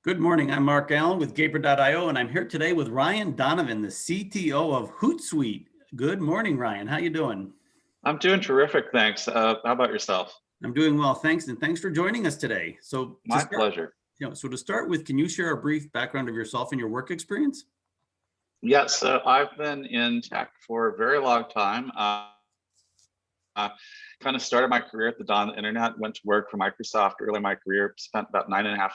Good morning. I'm Mark Allen with Gaper.io, and I'm here today with Ryan Donovan, the CTO of HootSuite. Good morning, Ryan. How you doing? I'm doing terrific, thanks. How about yourself? I'm doing well, thanks, and thanks for joining us today. My pleasure. To start with, can you share a brief background of yourself and your work experience? Yes, so I've been in tech for a very long time. Uh, kind of started my career at the dawn of the internet, went to work for Microsoft early in my career, spent about 9.5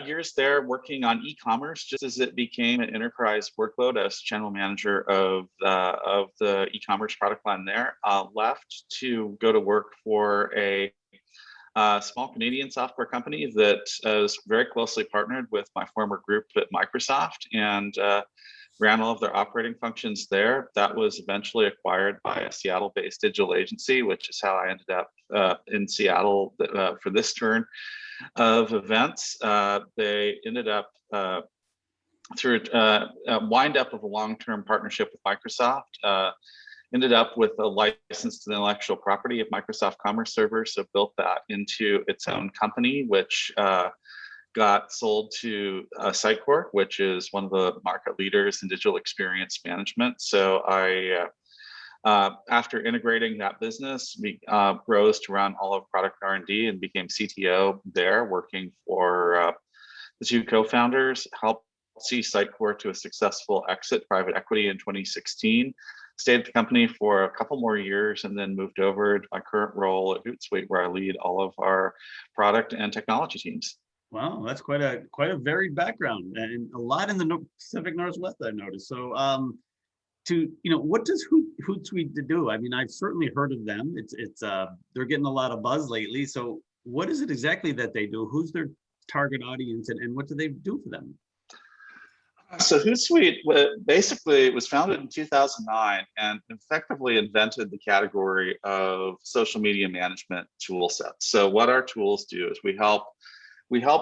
years there working on e-commerce just as it became an enterprise workload as general manager of the e-commerce product line there. Left to go to work for a small Canadian software company that is very closely partnered with my former group at Microsoft and ran all of their operating functions there. That was eventually acquired by a Seattle-based digital agency, which is how I ended up in Seattle for this turn of events. They ended up through a wind up of a long-term partnership with Microsoft, ended up with a license to the intellectual property of Microsoft Commerce Server, so built that into its own company, which got sold to Sitecore, which is one of the market leaders in digital experience management. So I after integrating that business, we rose to run all of product R&D and became CTO there, working for the two co-founders, helped see Sitecore to a successful exit, private equity in 2016, stayed at the company for a couple more years, and then moved over to my current role at HootSuite, where I lead all of our product and technology teams. Wow, that's quite a varied background, and a lot in the Pacific Northwest, I noticed. So, what does HootSuite do? I mean, I've certainly heard of them. They're getting a lot of buzz lately. So, what is it exactly that they do? Who's their target audience, and what do they do for them? So HootSuite basically was founded in 2009 and effectively invented the category of social media management tool sets. So what our tools do is we help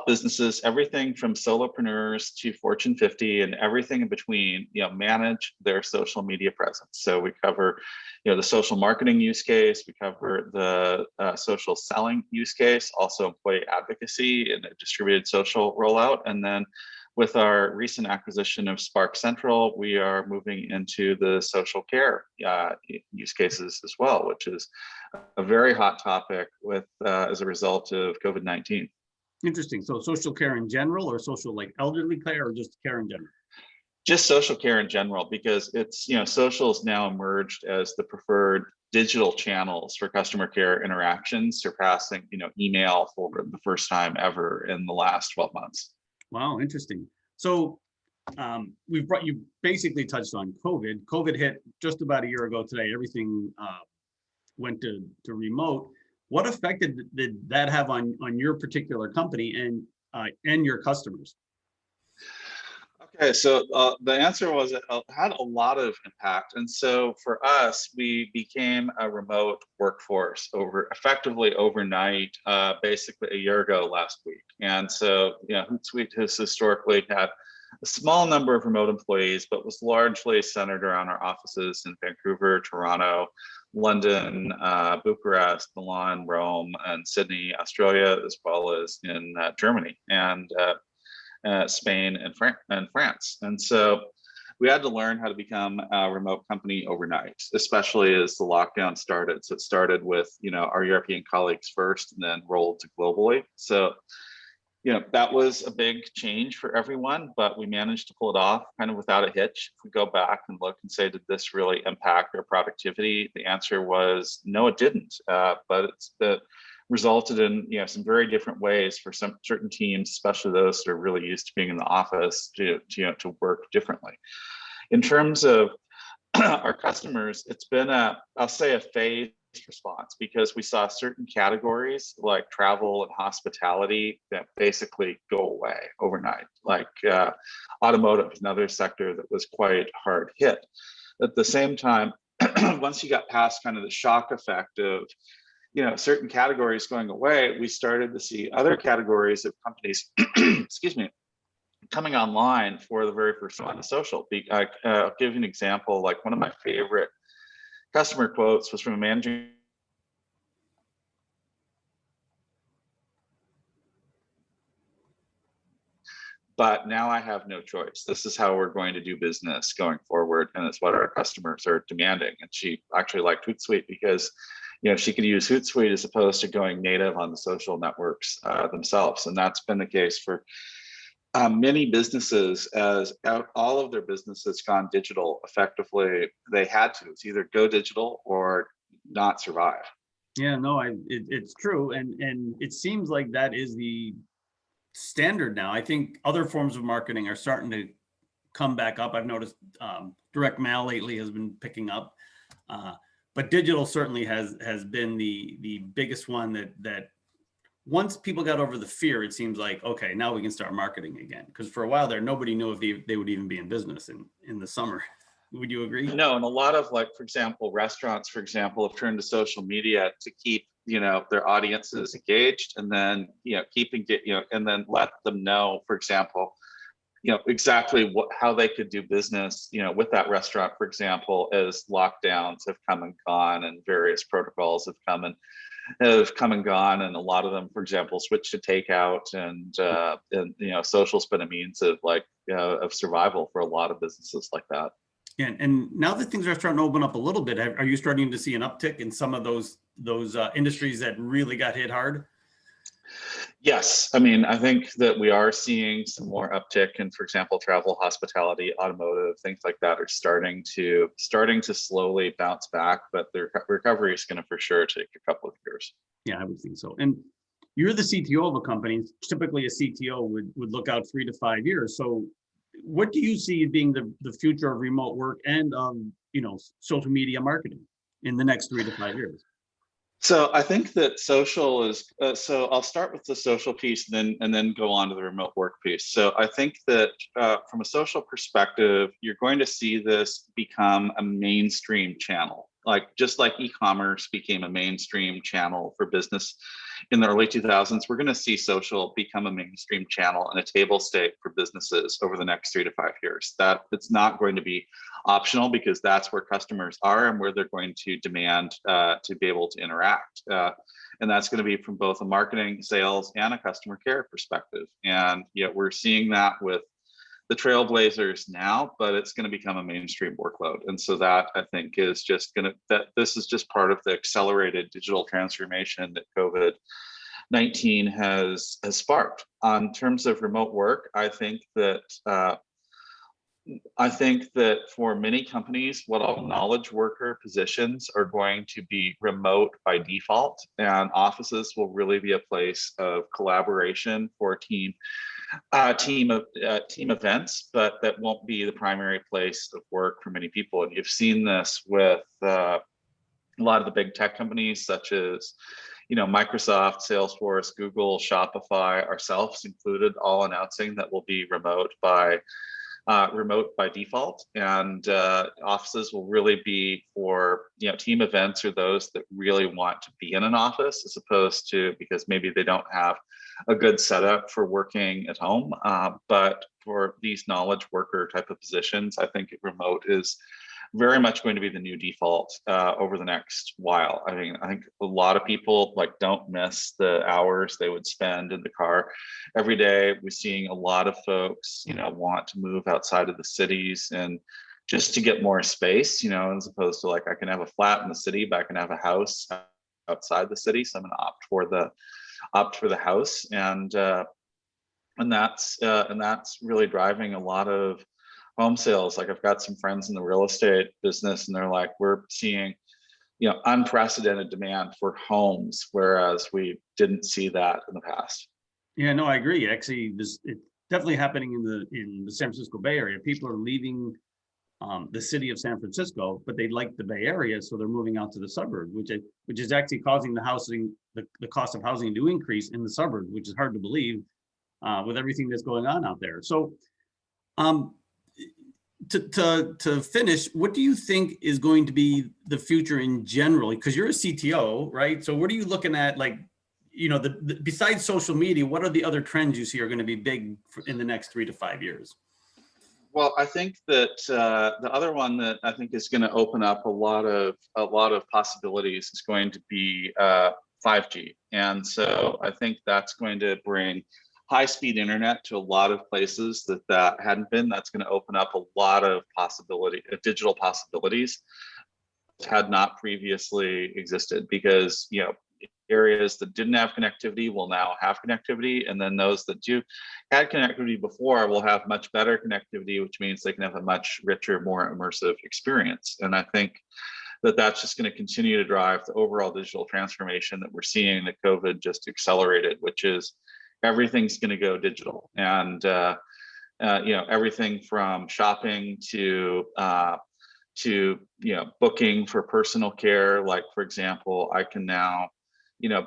businesses, everything from solopreneurs to Fortune 50 and everything in between, manage their social media presence. So we cover, the social marketing use case, we cover the social selling use case, also employee advocacy and a distributed social rollout, and then with our recent acquisition of Spark Central, we are moving into the social care use cases as well, which is a very hot topic as a result of COVID-19. Interesting. So social care in general, or social like elderly care, or just care in general? Just social care in general, because it's, social has now emerged as the preferred digital channels for customer care interactions, surpassing, email for the first time ever in the last 12 months. Wow, interesting. So you basically touched on COVID. COVID hit just about a year ago today. Everything went to remote. What effect did that have on your particular company and your customers? Okay, so the answer was it had a lot of impact. And so for us, we became a remote workforce effectively overnight, basically a year ago last week. And so, HootSuite has historically had a small number of remote employees, but was largely centered around our offices in Vancouver, Toronto, London, Bucharest, Milan, Rome, and Sydney, Australia, as well as in Germany and Spain and France. And so we had to learn how to become a remote company overnight, especially as the lockdown started. So it started with, our European colleagues first and then rolled to globally. So, that was a big change for everyone, but we managed to pull it off kind of without a hitch. If we go back and look and say, did this really impact our productivity? The answer was no, it didn't. But it resulted in some very different ways for some certain teams, especially those that are really used to being in the office, to work differently. In terms of our customers, it's been I'll say a phased response, because we saw certain categories like travel and hospitality that basically go away overnight, like automotive, another sector that was quite hard hit. At the same time, once you got past kind of the shock effect of certain categories going away, we started to see other categories of companies, excuse me, coming online for the very first time on social. I'll give you an example. Like one of my favorite customer quotes was from a managing but now I have no choice. This is how we're going to do business going forward, and it's what our customers are demanding. And she actually liked HootSuite because, she could use HootSuite as opposed to going native on the social networks themselves. And that's been the case for many businesses. As all of their businesses gone digital, effectively, they had to. It's either go digital or not survive. Yeah, no, it's true. And it seems like that is the standard now. I think other forms of marketing are starting to come back up. I've noticed direct mail lately has been picking up. But digital certainly has been the biggest one that once people got over the fear, it seems like, okay, now we can start marketing again. Because for a while there, nobody knew if they would even be in business in the summer. Would you agree? No, and a lot of, like, for example, restaurants, for example, have turned to social media to keep, their audiences engaged, and then, and then let them know, for example, exactly how they could do business, with that restaurant, for example, as lockdowns have come and gone and various protocols have come and gone, and a lot of them, for example, switch to takeout, and social's been a means of of survival for a lot of businesses like that. And now that things are starting to open up a little bit, are you starting to see an uptick in some of those industries that really got hit hard? Yes, I mean, I think that we are seeing some more uptick in, for example, travel, hospitality, automotive, things like that are starting to slowly bounce back, but the recovery is going to for sure take a couple of years. Yeah, I would think so. And you're the CTO of a company. Typically, a CTO would look out 3 to 5 years. So, what do you see being the future of remote work and social media marketing in the next 3 to 5 years? So I think that social is, so I'll start with the social piece and then go on to the remote work piece. So I think that from a social perspective, you're going to see this become a mainstream channel. Just like e-commerce became a mainstream channel for business in the early 2000s, we're going to see social become a mainstream channel and a table stake for businesses over the next 3 to 5 years. That it's not going to be optional, because that's where customers are and where they're going to demand to be able to interact. And that's going to be from both a marketing, sales, and a customer care perspective. And we're seeing that with the trailblazers now, but it's going to become a mainstream workload. And so that, I think, is just this is just part of the accelerated digital transformation that COVID-19 has sparked. On terms of remote work, I think that for many companies, what all knowledge worker positions are going to be remote by default, and offices will really be a place of collaboration for team events, but that won't be the primary place of work for many people. And you've seen this with a lot of the big tech companies, such as Microsoft, Salesforce, Google, Shopify, ourselves included, all announcing that we'll be remote by default. And offices will really be for team events, or those that really want to be in an office, as opposed to because maybe they don't have a good setup for working at home. But for these knowledge worker type of positions, I think remote is very much going to be the new default over the next while. I mean, I think a lot of people don't miss the hours they would spend in the car every day. We're seeing a lot of folks, want to move outside of the cities, and just to get more space, as opposed to I can have a flat in the city, but I can have a house outside the city. So I'm going to opt for the house, and that's really driving a lot of home sales. I've got some friends in the real estate business, and they're we're seeing unprecedented demand for homes, whereas we didn't see that in the past. Yeah, no, I agree. Actually, it's definitely happening in the San Francisco Bay Area. People are leaving the city of San Francisco, but they like the Bay Area, so they're moving out to the suburbs, which is actually causing the cost of housing to increase in the suburbs, which is hard to believe with everything that's going on out there. So, to finish, what do you think is going to be the future in general? Because you're a CTO, right? So what are you looking at? Besides social media, what are the other trends you see are going to be big in the next 3 to 5 years? Well, I think that the other one that I think is going to open up a lot of possibilities is going to be 5G, and so I think that's going to bring high-speed internet to a lot of places that hadn't been. That's going to open up a lot of digital possibilities had not previously existed, because areas that didn't have connectivity will now have connectivity, and then those that do had connectivity before will have much better connectivity, which means they can have a much richer, more immersive experience. And I think that that's just going to continue to drive the overall digital transformation that we're seeing that COVID just accelerated, which is everything's going to go digital. And everything from shopping to booking for personal care. Like, for example, I can now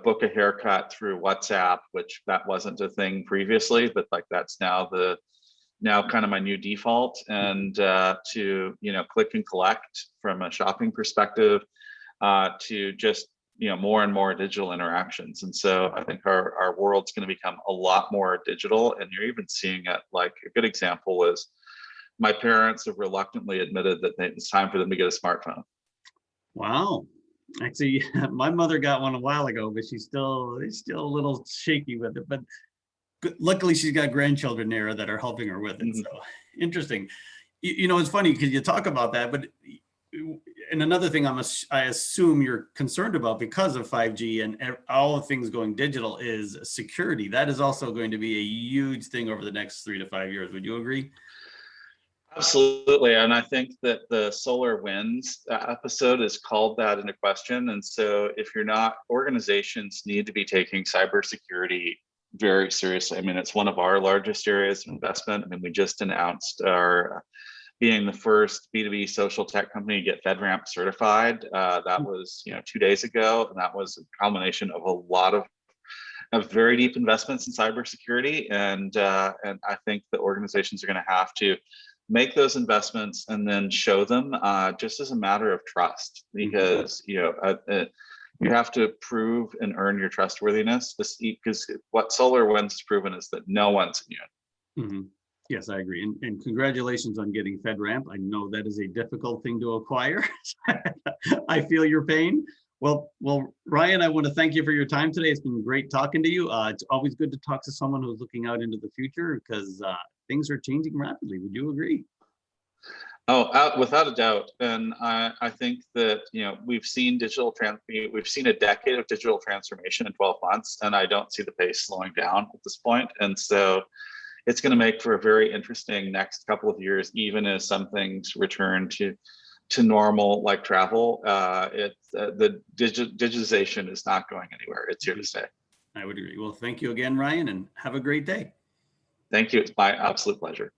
book a haircut through WhatsApp, which that wasn't a thing previously, but like that's now kind of my new default. And to click and collect from a shopping perspective, to just more and more digital interactions. And so I think our world's going to become a lot more digital, and you're even seeing it. Like, a good example is my parents have reluctantly admitted that it's time for them to get a smartphone. Wow. Actually, my mother got one a while ago, but she's still a little shaky with it. But luckily, she's got grandchildren there that are helping her with it. Mm-hmm. So interesting. It's funny because you talk about that, but and another thing I assume you're concerned about because of 5G and all the things going digital is security. That is also going to be a huge thing over the next 3 to 5 years. Would you agree? Absolutely. And I think that the SolarWinds episode is called that into question. And so if you're not, organizations need to be taking cybersecurity very seriously. I mean, it's one of our largest areas of investment. I mean, we just announced our being the first B2B social tech company to get FedRAMP certified. That was 2 days ago. And that was a combination of a lot of very deep investments in cybersecurity. And I think that organizations are going to have to make those investments and then show them, just as a matter of trust, because you have to prove and earn your trustworthiness. Because what SolarWinds has proven is that no one's immune. Mm-hmm. Yes, I agree. And congratulations on getting FedRAMP. I know that is a difficult thing to acquire. I feel your pain. Well, Ryan, I want to thank you for your time today. It's been great talking to you. It's always good to talk to someone who's looking out into the future, because things are changing rapidly. Would you agree? Oh, without a doubt. And I think that we've seen we've seen a decade of digital transformation in 12 months, and I don't see the pace slowing down at this point. And so it's going to make for a very interesting next couple of years, even as some things return to normal, like travel. The digitization is not going anywhere. It's here to stay. I would agree. Well, thank you again, Ryan, and have a great day. Thank you. It's my absolute pleasure.